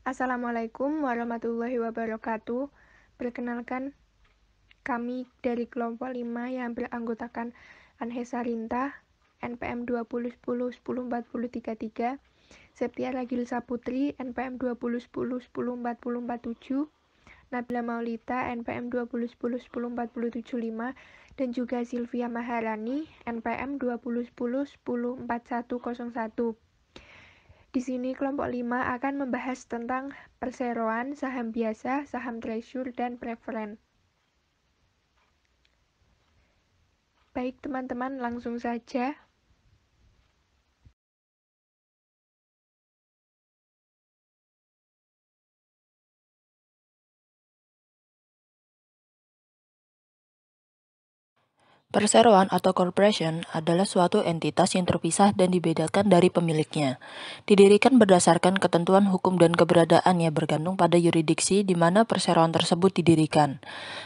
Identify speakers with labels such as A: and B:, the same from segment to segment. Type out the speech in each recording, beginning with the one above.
A: Assalamualaikum warahmatullahi wabarakatuh. Perkenalkan, kami dari kelompok 5 yang beranggotakan Anhesa Rintah, NPM 2010104033, Septia Ragilsa Putri, NPM 2010104047, Nabila Maulita, NPM 2010104075, dan juga Sylvia Maharani, NPM 2010104101. Di sini kelompok 5 akan membahas tentang perseroan, saham biasa, saham treasure, dan preferen. Baik teman-teman, langsung saja.
B: Perseroan atau corporation adalah suatu entitas yang terpisah dan dibedakan dari pemiliknya. Didirikan berdasarkan ketentuan hukum dan keberadaannya bergantung pada yurisdiksi di mana perseroan tersebut didirikan.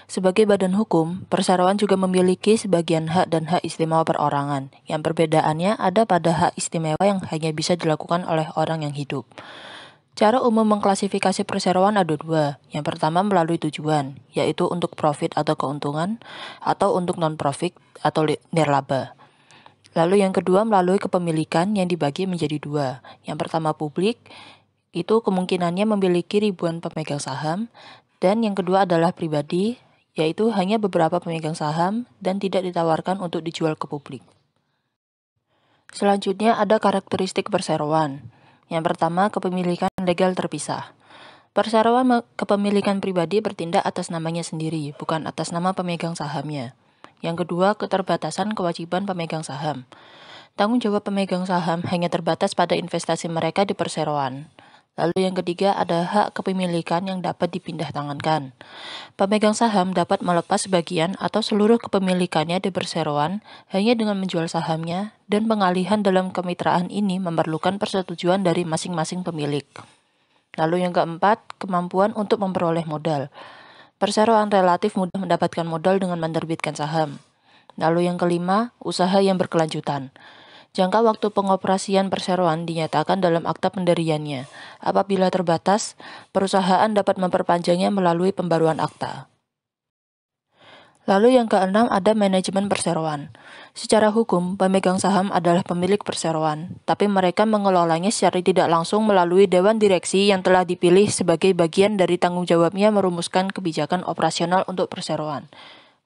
B: Sebagai badan hukum, perseroan juga memiliki sebagian hak dan hak istimewa perorangan, yang perbedaannya ada pada hak istimewa yang hanya bisa dilakukan oleh orang yang hidup. Cara umum mengklasifikasi perseroan ada dua. Yang pertama melalui tujuan, yaitu untuk profit atau keuntungan, atau untuk non-profit atau nirlaba. Lalu yang kedua melalui kepemilikan yang dibagi menjadi dua. Yang pertama publik, itu kemungkinannya memiliki ribuan pemegang saham, dan yang kedua adalah pribadi, yaitu hanya beberapa pemegang saham dan tidak ditawarkan untuk dijual ke publik. Selanjutnya ada karakteristik perseroan. Yang pertama, kepemilikan legal terpisah. Perseroan kepemilikan pribadi bertindak atas namanya sendiri, bukan atas nama pemegang sahamnya. Yang kedua, keterbatasan kewajiban pemegang saham. Tanggung jawab pemegang saham hanya terbatas pada investasi mereka di perseroan. Lalu yang ketiga, ada hak kepemilikan yang dapat dipindah tangankan. Pemegang saham dapat melepas sebagian atau seluruh kepemilikannya di perseroan hanya dengan menjual sahamnya, dan pengalihan dalam kemitraan ini memerlukan persetujuan dari masing-masing pemilik. Lalu yang keempat, kemampuan untuk memperoleh modal. Perseroan relatif mudah mendapatkan modal dengan menerbitkan saham. Lalu yang kelima, usaha yang berkelanjutan. Jangka waktu pengoperasian perseroan dinyatakan dalam akta pendiriannya. Apabila terbatas, perusahaan dapat memperpanjangnya melalui pembaruan akta. Lalu yang keenam ada manajemen perseroan. Secara hukum, pemegang saham adalah pemilik perseroan, tapi mereka mengelolanya secara tidak langsung melalui dewan direksi yang telah dipilih sebagai bagian dari tanggung jawabnya merumuskan kebijakan operasional untuk perseroan.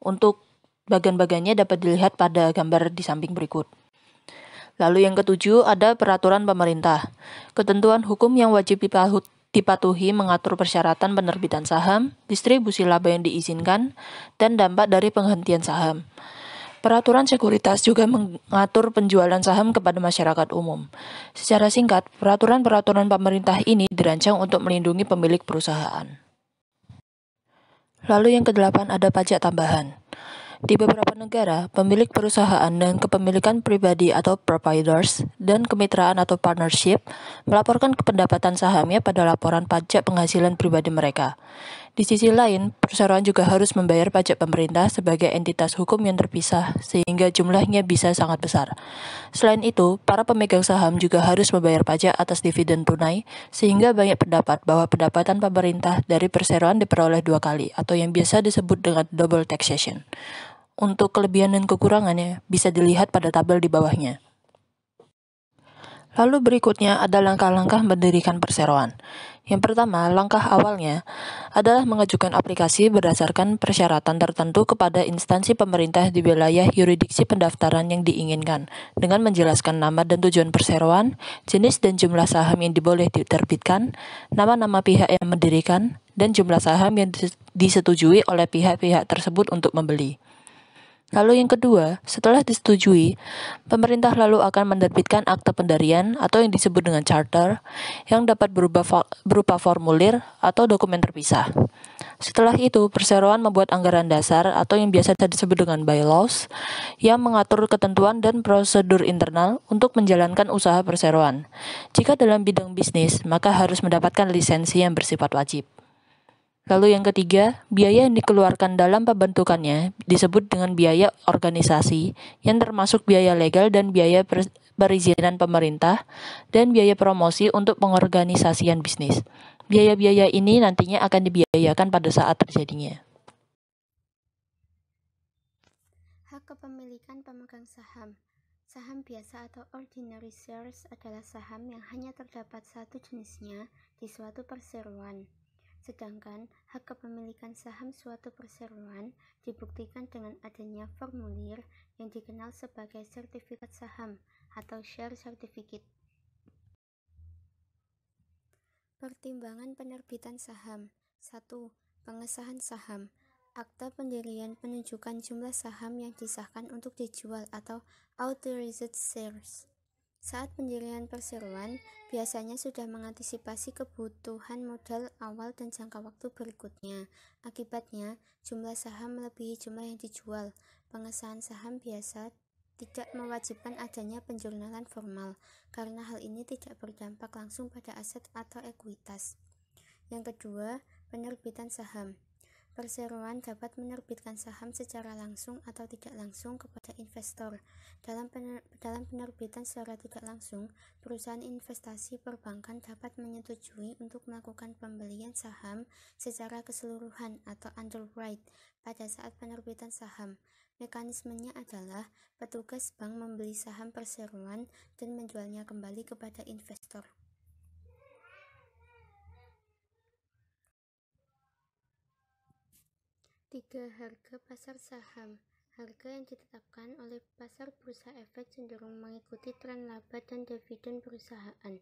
B: Untuk bagian-bagiannya dapat dilihat pada gambar di samping berikut. Lalu yang ketujuh ada peraturan pemerintah. Ketentuan hukum yang wajib dipatuhi mengatur persyaratan penerbitan saham, distribusi laba yang diizinkan, dan dampak dari penghentian saham. Peraturan sekuritas juga mengatur penjualan saham kepada masyarakat umum. Secara singkat, peraturan-peraturan pemerintah ini dirancang untuk melindungi pemilik perusahaan. Lalu yang kedelapan ada pajak tambahan. Di beberapa negara, pemilik perusahaan dan kepemilikan pribadi atau proprietors dan kemitraan atau partnership melaporkan pendapatan sahamnya pada laporan pajak penghasilan pribadi mereka. Di sisi lain, perseroan juga harus membayar pajak pemerintah sebagai entitas hukum yang terpisah sehingga jumlahnya bisa sangat besar. Selain itu, para pemegang saham juga harus membayar pajak atas dividen tunai sehingga banyak pendapat bahwa pendapatan pemerintah dari perseroan diperoleh dua kali atau yang biasa disebut dengan double taxation. Untuk kelebihan dan kekurangannya bisa dilihat pada tabel di bawahnya. Lalu berikutnya ada langkah-langkah mendirikan perseroan. Yang pertama, langkah awalnya adalah mengajukan aplikasi berdasarkan persyaratan tertentu kepada instansi pemerintah di wilayah yurisdiksi pendaftaran yang diinginkan, dengan menjelaskan nama dan tujuan perseroan, jenis dan jumlah saham yang diboleh diterbitkan, nama-nama pihak yang mendirikan, dan jumlah saham yang disetujui oleh pihak-pihak tersebut untuk membeli. Lalu yang kedua, setelah disetujui, pemerintah lalu akan menerbitkan akta pendirian atau yang disebut dengan charter yang dapat berupa formulir atau dokumen terpisah. Setelah itu, perseroan membuat anggaran dasar atau yang biasa disebut dengan bylaws yang mengatur ketentuan dan prosedur internal untuk menjalankan usaha perseroan. Jika dalam bidang bisnis, maka harus mendapatkan lisensi yang bersifat wajib. Lalu yang ketiga, biaya yang dikeluarkan dalam pembentukannya disebut dengan biaya organisasi yang termasuk biaya legal dan biaya perizinan pemerintah dan biaya promosi untuk pengorganisasian bisnis. Biaya-biaya ini nantinya akan dibiayakan pada saat terjadinya.
C: Hak kepemilikan pemegang saham. Saham biasa atau ordinary shares adalah saham yang hanya terdapat satu jenisnya di suatu perseroan. Sedangkan hak kepemilikan saham suatu perseroan dibuktikan dengan adanya formulir yang dikenal sebagai sertifikat saham atau share certificate. Pertimbangan penerbitan saham. 1. Pengesahan saham. Akta pendirian penunjukan jumlah saham yang disahkan untuk dijual atau authorized shares. Saat pendirian perseroan, biasanya sudah mengantisipasi kebutuhan modal awal dan jangka waktu berikutnya. Akibatnya, jumlah saham melebihi jumlah yang dijual. Pengesahan saham biasa tidak mewajibkan adanya penjurnalan formal, karena hal ini tidak berdampak langsung pada aset atau ekuitas. Yang kedua, penerbitan saham. Perseroan dapat menerbitkan saham secara langsung atau tidak langsung kepada investor. Dalam penerbitan secara tidak langsung, perusahaan investasi perbankan dapat menyetujui untuk melakukan pembelian saham secara keseluruhan atau underwrite pada saat penerbitan saham. Mekanismenya adalah petugas bank membeli saham perseroan dan menjualnya kembali kepada investor. 3. Harga pasar saham. Harga yang ditetapkan oleh pasar bursa efek cenderung mengikuti tren laba dan dividen perusahaan.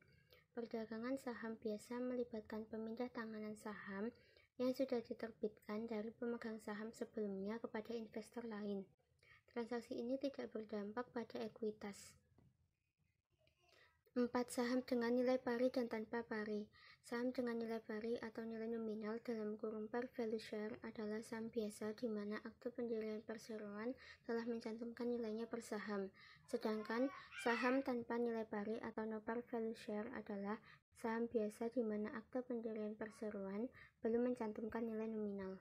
C: Perdagangan saham biasa melibatkan pemindah tanganan saham yang sudah diterbitkan dari pemegang saham sebelumnya kepada investor lain. Transaksi ini tidak berdampak pada ekuitas. 4. Saham dengan nilai pari dan tanpa pari. Saham dengan nilai pari atau nilai nominal dalam kurung par value share adalah saham biasa di mana akte pendirian perseroan telah mencantumkan nilainya per saham. Sedangkan saham tanpa nilai pari atau no par value share adalah saham biasa di mana akte pendirian perseroan belum mencantumkan nilai nominal.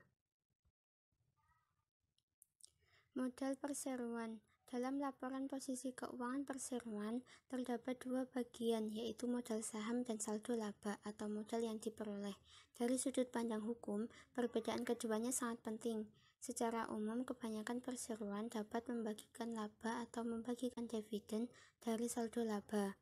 C: Modal perseroan. Dalam laporan posisi keuangan perseroan, terdapat dua bagian, yaitu modal saham dan saldo laba atau modal yang diperoleh. Dari sudut pandang hukum, perbedaan keduanya sangat penting. Secara umum, kebanyakan perseroan dapat membagikan laba atau membagikan dividen dari saldo laba.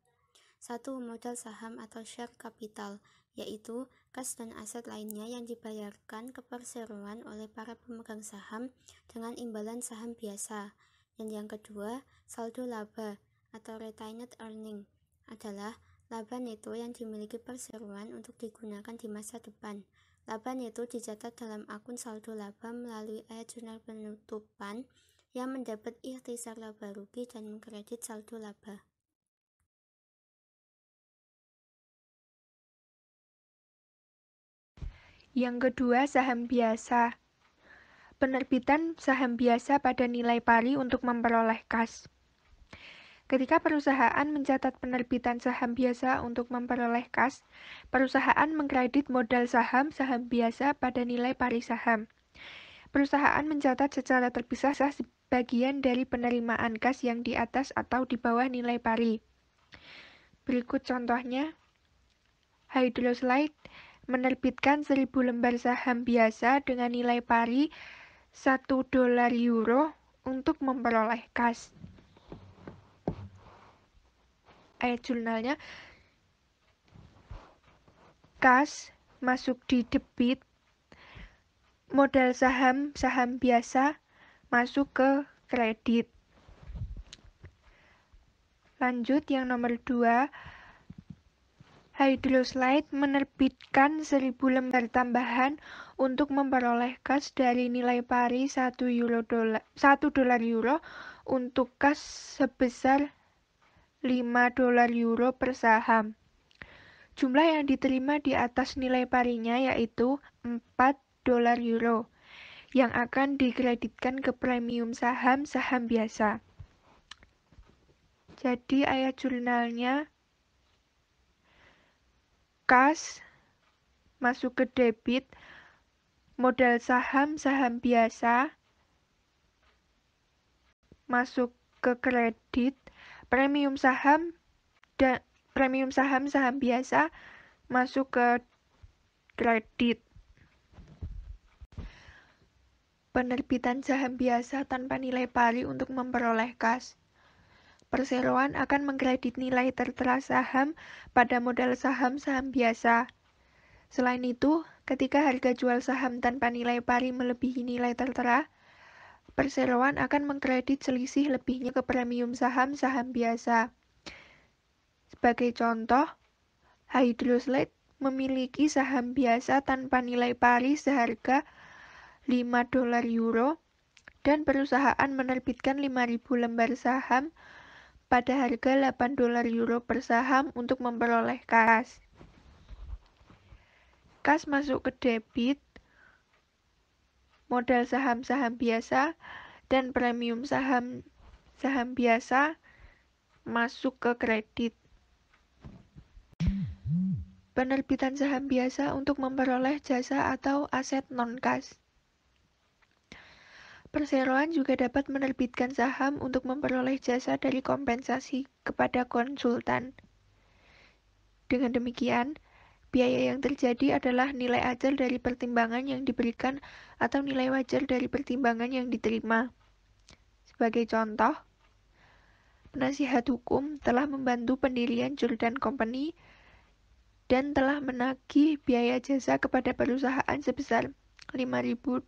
C: 1. Modal saham atau share capital, yaitu kas dan aset lainnya yang dibayarkan ke perseroan oleh para pemegang saham dengan imbalan saham biasa. Dan yang kedua, saldo laba atau retained earning adalah laba neto yang dimiliki perseroan untuk digunakan di masa depan. Laba neto dicatat dalam akun saldo laba melalui ayat jurnal penutupan yang mendapat ikhtisar laba rugi dan mengkredit saldo laba.
A: Yang kedua, saham biasa. Penerbitan saham biasa pada nilai pari untuk memperoleh kas. Ketika perusahaan mencatat penerbitan saham biasa untuk memperoleh kas, perusahaan mengkredit modal saham biasa pada nilai pari saham. Perusahaan mencatat secara terpisah sebagian dari penerimaan kas yang di atas atau di bawah nilai pari. Berikut contohnya. Hydroslide menerbitkan 1000 lembar saham biasa dengan nilai pari $1 untuk memperoleh kas. Ayat jurnalnya, kas masuk di debit, modal saham biasa masuk ke kredit. Lanjut yang nomor 2, Hydroslide menerbitkan 1000 lembar tambahan untuk memperoleh kas dari nilai pari $1 untuk kas sebesar $5 per saham. Jumlah yang diterima di atas nilai parinya yaitu $4 yang akan dikreditkan ke premium saham biasa. Jadi ayat jurnalnya, kas masuk ke debit, modal saham biasa masuk ke kredit, premium saham biasa masuk ke kredit. Penerbitan saham biasa tanpa nilai pari untuk memperoleh kas. Perseroan akan mengkredit nilai tertera saham pada modal saham-saham biasa. Selain itu, ketika harga jual saham tanpa nilai pari melebihi nilai tertera, perseroan akan mengkredit selisih lebihnya ke premium saham-saham biasa. Sebagai contoh, Hydroslate memiliki saham biasa tanpa nilai pari seharga $5 dan perusahaan menerbitkan 5.000 lembar saham pada harga $8 per saham untuk memperoleh kas. Kas masuk ke debit, modal saham-saham biasa, dan premium saham biasa masuk ke kredit. Penerbitan saham biasa untuk memperoleh jasa atau aset non-kas. Perseroan juga dapat menerbitkan saham untuk memperoleh jasa dari kompensasi kepada konsultan. Dengan demikian, biaya yang terjadi adalah nilai ajar dari pertimbangan yang diberikan atau nilai wajar dari pertimbangan yang diterima. Sebagai contoh, penasihat hukum telah membantu pendirian Jordan Company dan telah menagih biaya jasa kepada perusahaan sebesar $5.000.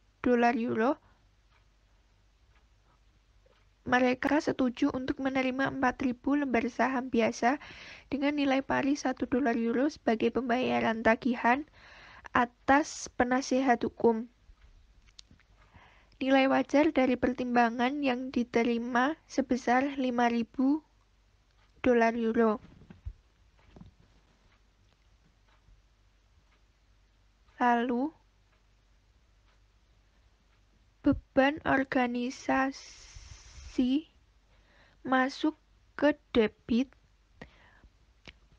A: Mereka setuju untuk menerima 4.000 lembar saham biasa dengan nilai pari $1 sebagai pembayaran tagihan atas penasihat hukum. Nilai wajar dari pertimbangan yang diterima sebesar $5.000. Lalu, beban organisasi masuk ke debit,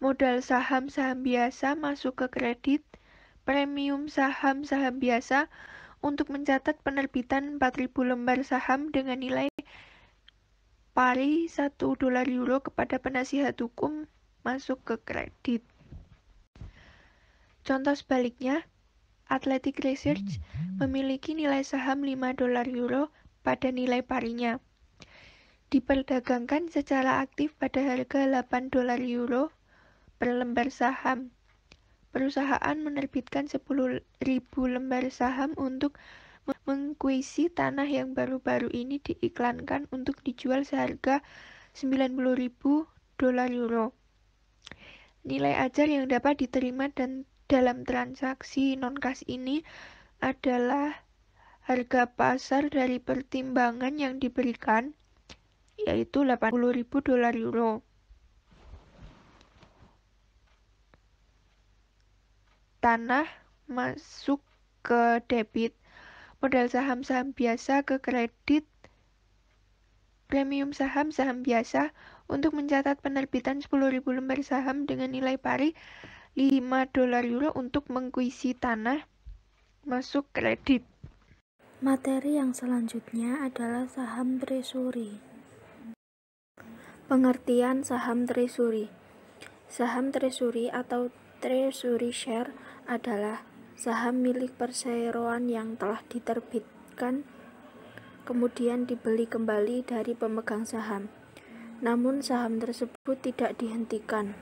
A: modal saham-saham biasa masuk ke kredit, premium saham-saham biasa untuk mencatat penerbitan 4.000 lembar saham dengan nilai pari $1 kepada penasihat hukum masuk ke kredit. Contoh sebaliknya, Athletic Research memiliki nilai saham $5 pada nilai parinya. Diperdagangkan secara aktif pada harga $8 per lembar saham. Perusahaan menerbitkan 10.000 lembar saham untuk mengkuisi tanah yang baru-baru ini diiklankan untuk dijual seharga $90.000. Nilai ajar yang dapat diterima dalam transaksi non-kas ini adalah harga pasar dari pertimbangan yang diberikan, yaitu $80.000. Tanah masuk ke debit, modal saham-saham biasa ke kredit, premium saham-saham biasa untuk mencatat penerbitan 10.000 lembar saham dengan nilai pari $5 untuk mengkuisi tanah masuk kredit.
D: Materi yang selanjutnya adalah saham treasury. Pengertian saham treasury. Saham treasury atau treasury share adalah saham milik perseroan yang telah diterbitkan kemudian dibeli kembali dari pemegang saham. Namun saham tersebut tidak dihentikan.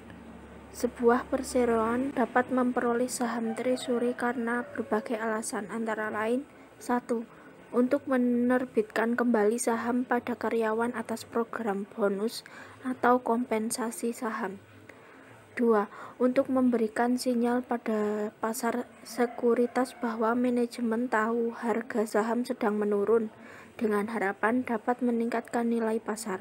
D: Sebuah perseroan dapat memperoleh saham treasury karena berbagai alasan, antara lain 1. Untuk menerbitkan kembali saham pada karyawan atas program bonus atau kompensasi saham. 2. Untuk memberikan sinyal pada pasar sekuritas bahwa manajemen tahu harga saham sedang menurun, dengan harapan dapat meningkatkan nilai pasar.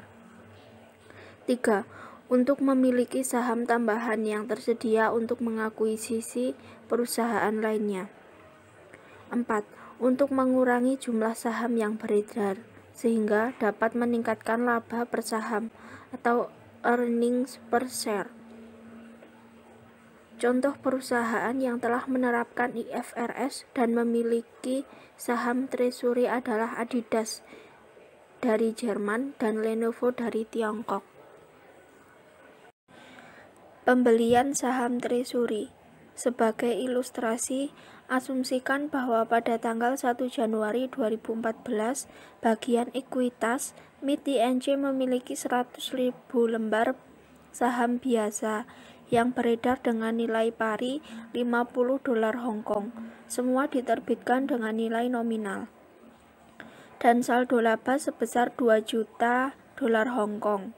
D: 3. Untuk memiliki saham tambahan yang tersedia untuk mengakuisisi perusahaan lainnya. 4. Untuk mengurangi jumlah saham yang beredar, sehingga dapat meningkatkan laba per saham atau earnings per share. Contoh perusahaan yang telah menerapkan IFRS dan memiliki saham treasury adalah Adidas dari Jerman dan Lenovo dari Tiongkok. Pembelian saham treasury. Sebagai ilustrasi, asumsikan bahwa pada tanggal 1 Januari 2014, bagian ekuitas MIT INC memiliki 100.000 lembar saham biasa yang beredar dengan nilai pari 50 dolar Hong Kong. Semua diterbitkan dengan nilai nominal. Dan saldo laba sebesar 2 juta dolar Hong Kong.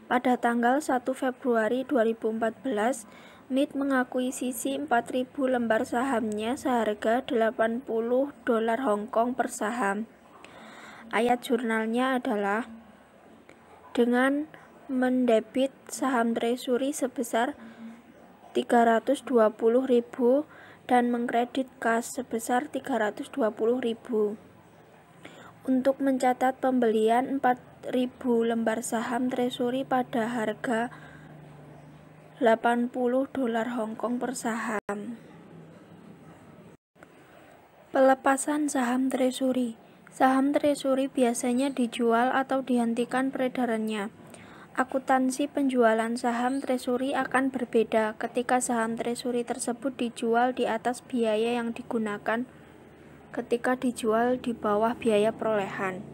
D: Pada tanggal 1 Februari 2014, MIT mengakuisisi 4.000 lembar sahamnya seharga 80 dolar Hong Kong per saham. Ayat jurnalnya adalah dengan mendebit saham treasury sebesar 320.000 dan mengkredit kas sebesar 320.000. Untuk mencatat pembelian 4.000 lembar saham treasury pada harga 80 dolar Hong Kong per saham. Pelepasan saham treasury. Saham treasury biasanya dijual atau dihentikan peredarannya. Akuntansi penjualan saham treasury akan berbeda ketika saham treasury tersebut dijual di atas biaya yang digunakan ketika dijual di bawah biaya perolehan.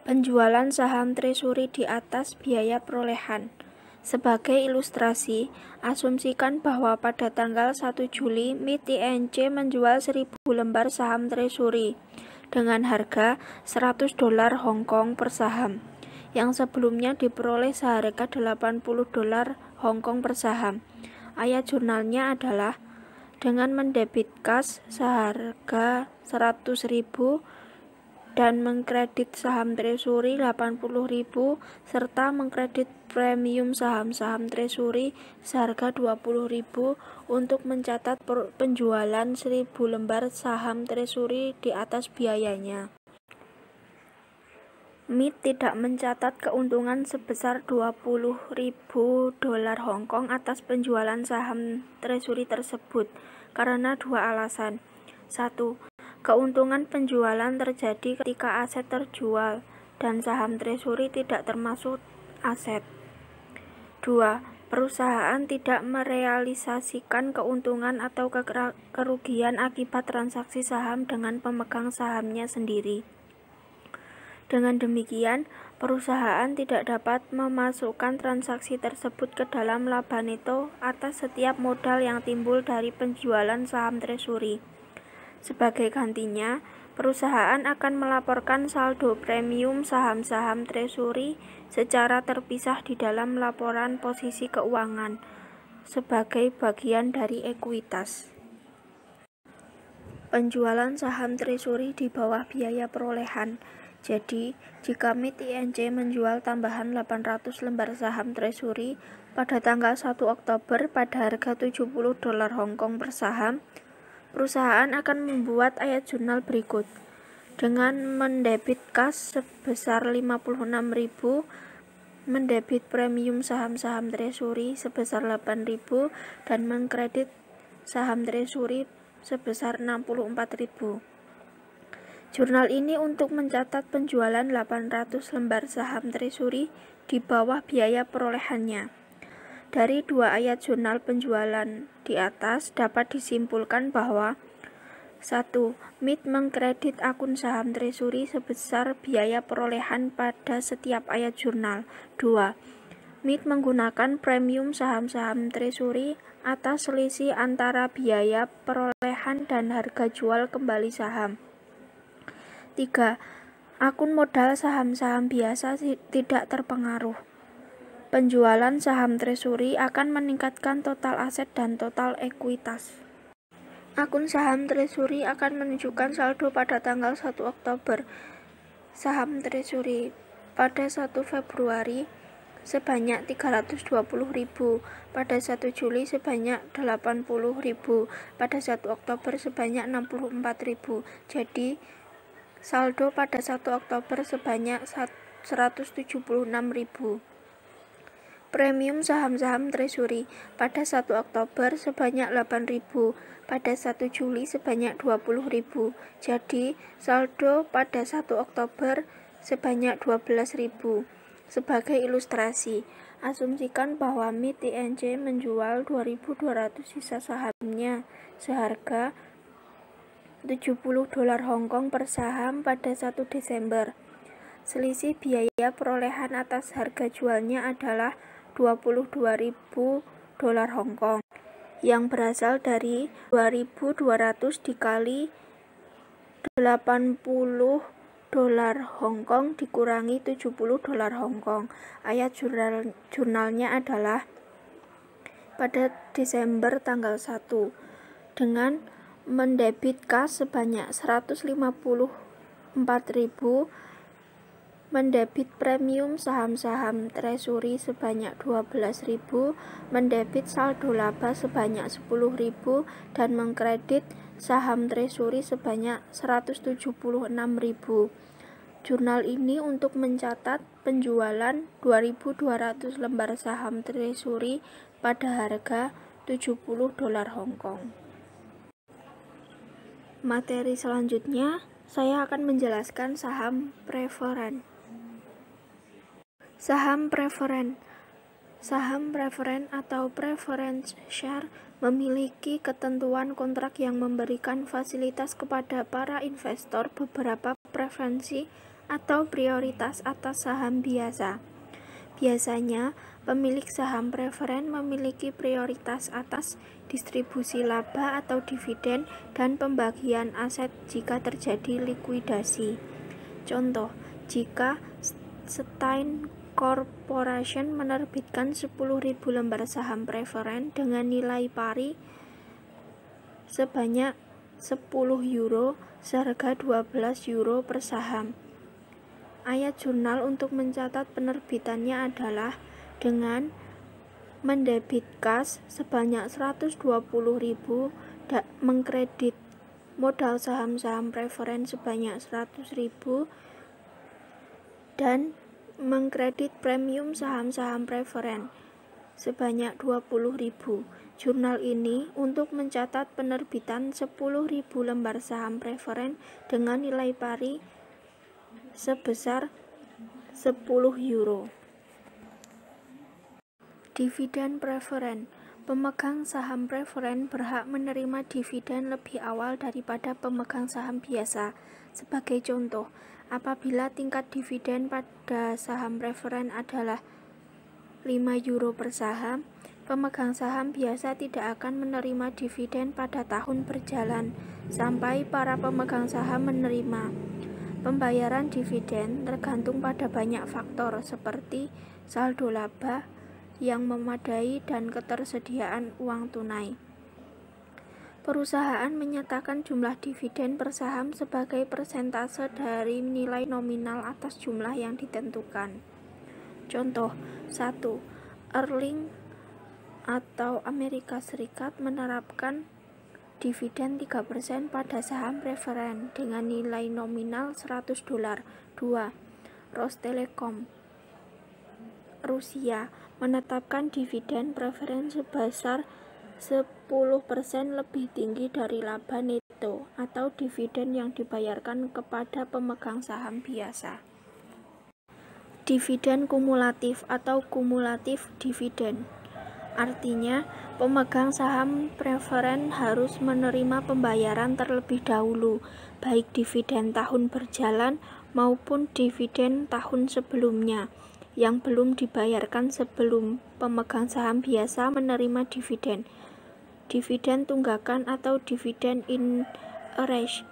D: Penjualan saham treasury di atas biaya perolehan. Sebagai ilustrasi, asumsikan bahwa pada tanggal 1 Juli MIT INC menjual 1.000 lembar saham treasury dengan harga 100 dolar Hong Kong per saham, yang sebelumnya diperoleh seharga 80 dolar Hong Kong per saham. Ayat jurnalnya adalah dengan mendebit kas seharga 100.000 dan mengkredit saham treasury 80.000 serta mengkredit premium saham-saham treasury seharga 20.000 untuk mencatat penjualan 1.000 lembar saham treasury di atas biayanya. MIT tidak mencatat keuntungan sebesar 20.000 dolar Hong Kong atas penjualan saham treasury tersebut karena dua alasan. 1. Keuntungan penjualan terjadi ketika aset terjual dan saham treasury tidak termasuk aset. 2. Perusahaan tidak merealisasikan keuntungan atau kerugian akibat transaksi saham dengan pemegang sahamnya sendiri. Dengan demikian, perusahaan tidak dapat memasukkan transaksi tersebut ke dalam laba neto atas setiap modal yang timbul dari penjualan saham treasury. Sebagai gantinya, perusahaan akan melaporkan saldo premium saham-saham treasury secara terpisah di dalam laporan posisi keuangan sebagai bagian dari ekuitas. Penjualan saham treasury di bawah biaya perolehan. Jadi, jika MIT INC menjual tambahan 800 lembar saham treasury pada tanggal 1 Oktober pada harga 70 dolar Hong Kong per saham, perusahaan akan membuat ayat jurnal berikut. Dengan mendebit kas sebesar 56.000, mendebit premium saham-saham treasury sebesar 8.000 dan mengkredit saham treasury sebesar 64.000. Jurnal ini untuk mencatat penjualan 800 lembar saham treasury di bawah biaya perolehannya. Dari dua ayat jurnal penjualan di atas dapat disimpulkan bahwa 1. MIT mengkredit akun saham treasury sebesar biaya perolehan pada setiap ayat jurnal. 2. MIT menggunakan premium saham-saham treasury atas selisih antara biaya perolehan dan harga jual kembali saham. 3. Akun modal saham-saham biasa tidak terpengaruh. Penjualan saham treasury akan meningkatkan total aset dan total ekuitas. Akun saham treasury akan menunjukkan saldo pada tanggal 1 Oktober. Saham treasury pada 1 Februari sebanyak 320.000, pada 1 Juli sebanyak 80.000, pada 1 Oktober sebanyak 64.000. Jadi, saldo pada 1 Oktober sebanyak 176.000. Premium saham-saham treasury pada 1 Oktober sebanyak 8.000, pada 1 Juli sebanyak 20.000. Jadi, saldo pada 1 Oktober sebanyak 12.000. Sebagai ilustrasi, asumsikan bahwa MIT INC menjual 2.200 sisa sahamnya seharga $70 Hongkong per saham pada 1 Desember. Selisih biaya perolehan atas harga jualnya adalah $22.000 Hongkong, yang berasal dari 2.200 dikali $80 Hongkong dikurangi $70 Hongkong. Ayat jurnalnya adalah pada Desember tanggal 1 dengan mendebit kas sebanyak 154.000, mendebit premium saham-saham treasury sebanyak 12.000, mendebit saldo laba sebanyak 10.000, dan mengkredit saham treasury sebanyak 176.000. Jurnal ini untuk mencatat penjualan 2.200 lembar saham treasury pada harga $70 Hongkong. Materi selanjutnya, saya akan menjelaskan saham preferen. Saham preferen. Saham preferen atau preference share memiliki ketentuan kontrak yang memberikan fasilitas kepada para investor beberapa preferensi atau prioritas atas saham biasa. Biasanya, pemilik saham preferen memiliki prioritas atas distribusi laba atau dividen dan pembagian aset jika terjadi likuidasi. Contoh, jika Stein Corporation menerbitkan 10.000 lembar saham preferen dengan nilai pari sebanyak €10 seharga €12 per saham. Ayat jurnal untuk mencatat penerbitannya adalah dengan mendebit kas sebanyak 120.000, mengkredit modal saham-saham preferen sebanyak 100.000, dan mengkredit premium saham-saham preferen sebanyak 20.000. Jurnal ini untuk mencatat penerbitan 10.000 lembar saham preferen dengan nilai pari sebesar €10. Dividen preferen. Pemegang saham preferen berhak menerima dividen lebih awal daripada pemegang saham biasa. Sebagai contoh, apabila tingkat dividen pada saham preferen adalah €5 per saham, pemegang saham biasa tidak akan menerima dividen pada tahun berjalan sampai para pemegang saham menerima. Pembayaran dividen tergantung pada banyak faktor seperti saldo laba yang memadai dan ketersediaan uang tunai. Perusahaan menyatakan jumlah dividen per saham sebagai persentase dari nilai nominal atas jumlah yang ditentukan. Contoh 1. Erling atau Amerika Serikat menerapkan dividen 3% pada saham preferen dengan nilai nominal $100. 2. Rostelecom Rusia menetapkan dividen preferen sebesar 10% lebih tinggi dari laba neto atau dividen yang dibayarkan kepada pemegang saham biasa. Dividen kumulatif atau kumulatif dividen. Artinya, pemegang saham preferen harus menerima pembayaran terlebih dahulu, baik dividen tahun berjalan maupun dividen tahun sebelumnya, yang belum dibayarkan sebelum pemegang saham biasa menerima dividen. Dividen tunggakan atau dividen in arrears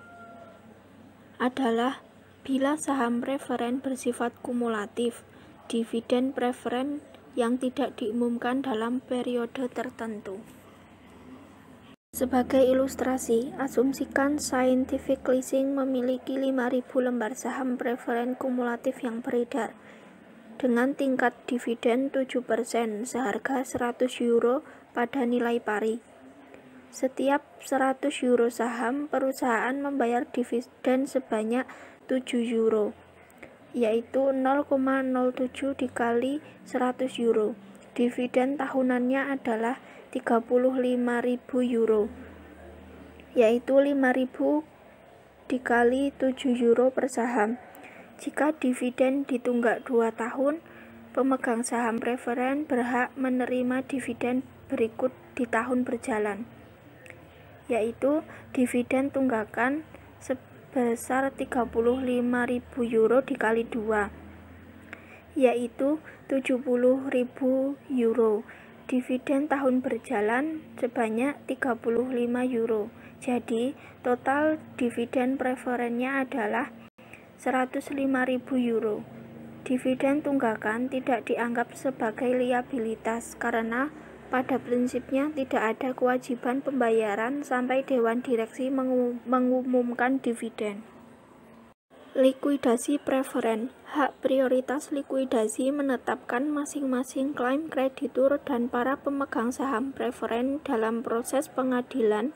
D: adalah bila saham preferen bersifat kumulatif, dividen preferen yang tidak diumumkan dalam periode tertentu. Sebagai ilustrasi, asumsikan Scientific Leasing memiliki 5.000 lembar saham preferen kumulatif yang beredar, dengan tingkat dividen 7% seharga €100 pada nilai pari. Setiap €100 saham, perusahaan membayar dividen sebanyak €7, yaitu 0,07 dikali €100. Dividen tahunannya adalah €35.000, yaitu 5.000 dikali €7 per saham. Jika dividen ditunggak 2 tahun, pemegang saham preferen berhak menerima dividen berikut di tahun berjalan, yaitu dividen tunggakan sebesar 35.000 euro dikali 2, yaitu 70.000 euro. Dividen tahun berjalan sebanyak 35 euro. Jadi, total dividen preferennya adalah 105.000 euro. Dividen tunggakan tidak dianggap sebagai liabilitas karena pada prinsipnya tidak ada kewajiban pembayaran sampai Dewan Direksi mengumumkan dividen. Likuidasi preferen. Hak prioritas likuidasi menetapkan masing-masing klaim kreditur dan para pemegang saham preferen dalam proses pengadilan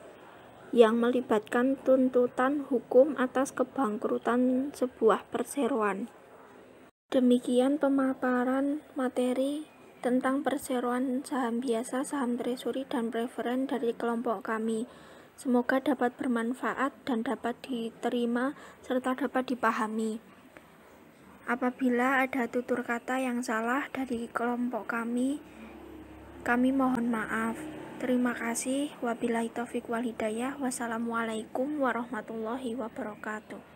D: yang melibatkan tuntutan hukum atas kebangkrutan sebuah perseroan. Demikian pemaparan materi tentang perseroan saham biasa, saham treasury, dan preferen dari kelompok kami. Semoga dapat bermanfaat dan dapat diterima serta dapat dipahami. Apabila ada tutur kata yang salah dari kelompok kami mohon maaf. Terima kasih. Wabillahi taufiq wal hidayah. Wassalamualaikum warahmatullahi wabarakatuh.